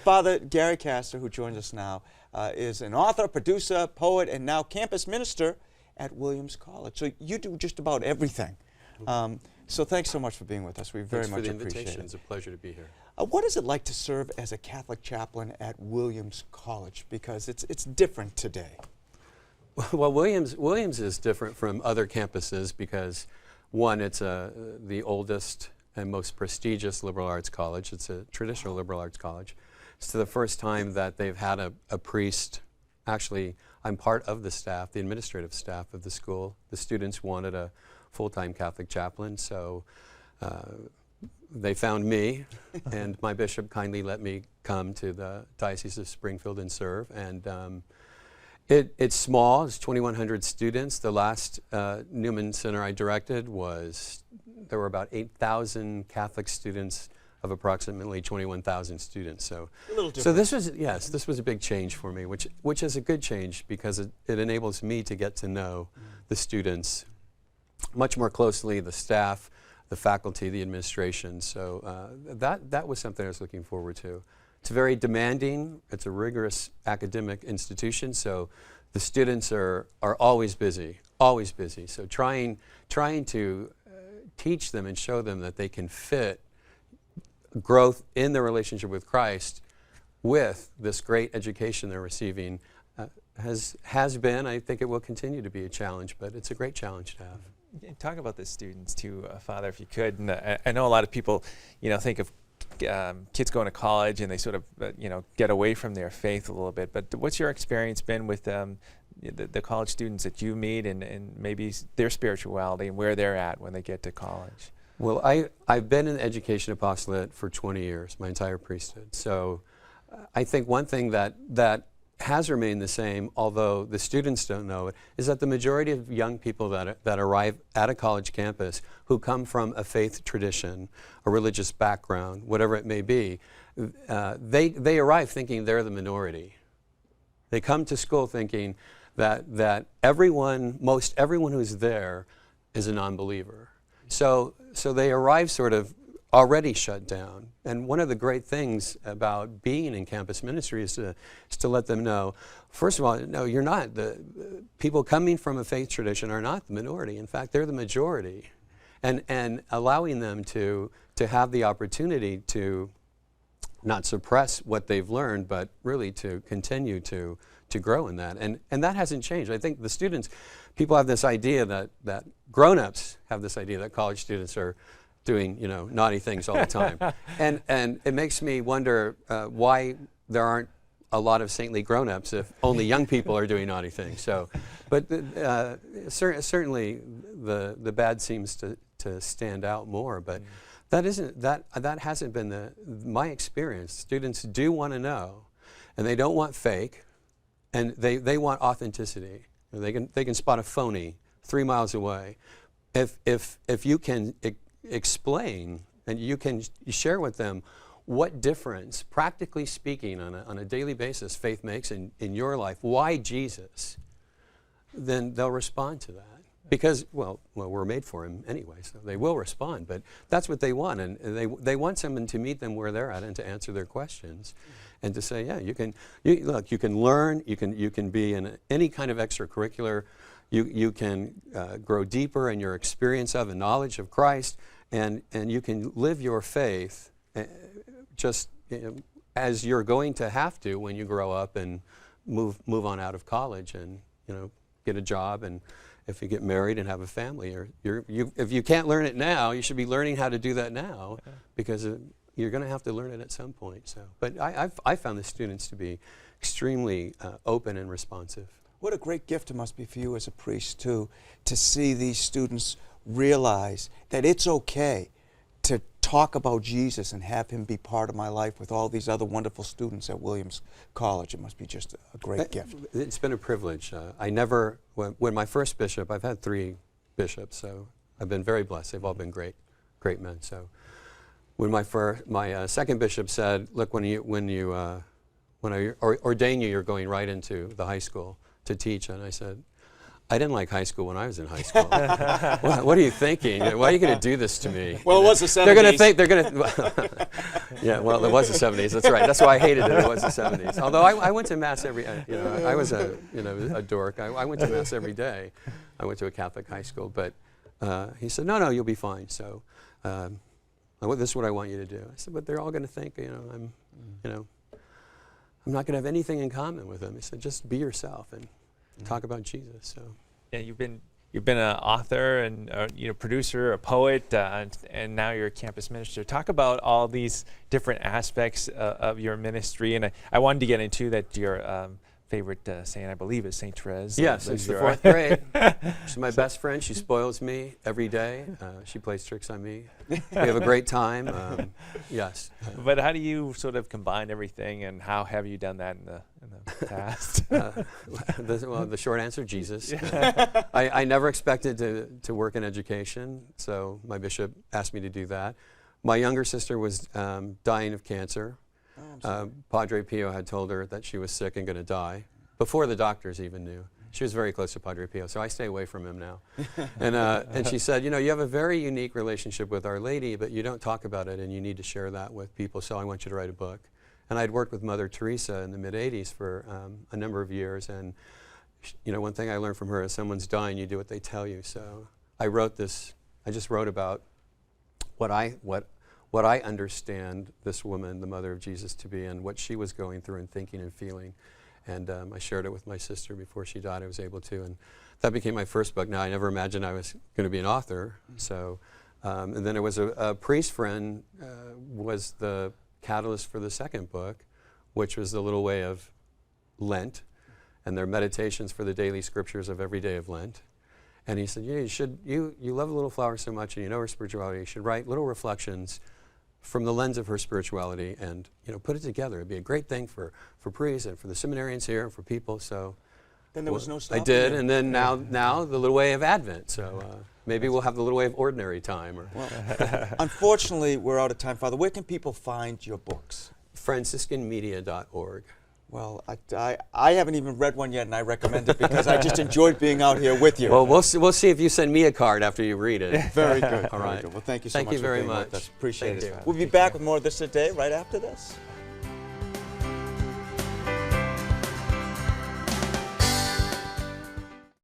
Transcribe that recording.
Father Gary Castor, who joins us now, is an author, producer, poet, and now campus minister at Williams College. So you do just about everything. So thanks so much for being with us. We very much appreciate it. Thanks for the invitation. It's a pleasure to be here. What is it like to serve as a Catholic chaplain at Williams College? Because it's different today. Well, Williams is different from other campuses because, one, it's the oldest and most prestigious liberal arts college. It's a traditional liberal arts college. It's the first time that they've had a priest. Actually, I'm part of the staff, the administrative staff of the school. The students wanted a full-time Catholic chaplain, so they found me, and my bishop kindly let me come to the Diocese of Springfield and serve. And it's small. It's 2,100 students. The last Newman Center I directed there were about 8,000 Catholic students of approximately 21,000 students. So this was a big change for me, which is a good change because it enables me to get to know the students much more closely, the staff, the faculty, the administration. So that was something I was looking forward to. It's very demanding. It's a rigorous academic institution, so the students are always busy, always busy. So trying to teach them and show them that they can fit growth in their relationship with Christ with this great education they're receiving has been, I think it will continue to be a challenge, but it's a great challenge to have. Talk about the students too, Father, if you could. And I know a lot of people, think of kids going to college and they sort of, get away from their faith a little bit. But what's your experience been with the college students that you meet and maybe their spirituality and where they're at when they get to college? Well, I've been in the education apostolate for 20 years, my entire priesthood. So I think one thing that has remained the same, although the students don't know it, is that the majority of young people that arrive at a college campus who come from a faith tradition, a religious background, whatever it may be, they arrive thinking they're the minority. They come to school thinking that most everyone who's there is a non-believer. So they arrive sort of already shut down. And one of the great things about being in campus ministry is to let them know, first of all, no, you're not. The people coming from a faith tradition are not the minority. In fact, they're the majority. And allowing them to have the opportunity to not suppress what they've learned, but really to continue to grow in that. And that hasn't changed. I think the students, people have this idea that grown-ups have this idea that college students are doing, naughty things all the time. and it makes me wonder why there aren't a lot of saintly grown-ups if only young people are doing naughty things. So, but certainly the bad seems to stand out more. But that hasn't been my experience. Students do want to know, and they don't want fake, and they want authenticity. They can spot a phony 3 miles away. If you can explain and you can share with them what difference, practically speaking, on a daily basis, faith makes in your life, why Jesus, then they'll respond to that. Because, well, we're made for him anyway, so they will respond. But that's what they want, and they want someone to meet them where they're at and to answer their questions, and to say, yeah, you can learn, you can be in any kind of extracurricular, you can grow deeper in your experience of and knowledge of Christ, and you can live your faith just as you're going to have to when you grow up and move on out of college and get a job, and if you get married and have a family, or if you can't learn it now, you should be learning how to do that now, because you're going to have to learn it at some point. So, but I found the students to be extremely open and responsive. What a great gift it must be for you as a priest, too, to see these students realize that it's okay to talk about Jesus and have him be part of my life with all these other wonderful students at Williams College. It must be just a great gift. It's been a privilege. When my first bishop, I've had 3 bishops, so I've been very blessed. They've all been great men. So when my second bishop said, look, when I ordain you, you're going right into the high school to teach. And I said, I didn't like high school when I was in high school. What are you thinking? Why are you going to do this to me? Well, it was the 70s. They're going to think, they're going to, yeah, well, it was the 70s, that's right. That's why I hated it, it was the 70s. Although I went to Mass every, I was a dork. I went to Mass every day. I went to a Catholic high school, but he said, no, you'll be fine. So this is what I want you to do. I said, but they're all going to think, I'm not going to have anything in common with them. He said, just be yourself and talk about Jesus. So. Yeah, you've been an author and producer, a poet, and now you're a campus minister. Talk about all these different aspects of your ministry, and I wanted to get into that. Your favorite saint, I believe, is Saint Therese. Yes, since the 4th grade. She's my best friend. She spoils me every day. She plays tricks on me. We have a great time. Yes. But how do you sort of combine everything, and how have you done that in the past? The short answer, Jesus. I never expected to work in education, so my bishop asked me to do that. My younger sister was dying of cancer. Padre Pio had told her that she was sick and going to die before the doctors even knew. She was very close to Padre Pio, so I stay away from him now. And she said, you have a very unique relationship with Our Lady, but you don't talk about it, and you need to share that with people, so I want you to write a book. And I'd worked with Mother Teresa in the mid-'80s for a number of years, and one thing I learned from her is someone's dying, you do what they tell you. So I wrote this. I just wrote about what I understand this woman, the Mother of Jesus, to be, and what she was going through and thinking and feeling. And I shared it with my sister before she died. I was able to, and that became my first book. Now, I never imagined I was going to be an author. So, and then there was a priest friend was the catalyst for the second book, which was the little way of Lent, and their meditations for the daily scriptures of every day of Lent. And he said, you love the little flower so much, and you know her spirituality. You should write little reflections from the lens of her spirituality, and put it together. It'd be a great thing for priests and for the seminarians here and for people. So then there was no stopping. I did, and then now the little way of Advent. So maybe we'll have the little way of ordinary time. Unfortunately, we're out of time, Father. Where can people find your books? FranciscanMedia.org. Well, I haven't even read one yet, and I recommend it because I just enjoyed being out here with you. Well, we'll see if you send me a card after you read it. Very good. All right. Very good. Well, thank you so much for being very much. with us. Appreciate Thank it. you. We'll be back with more of this today right after this.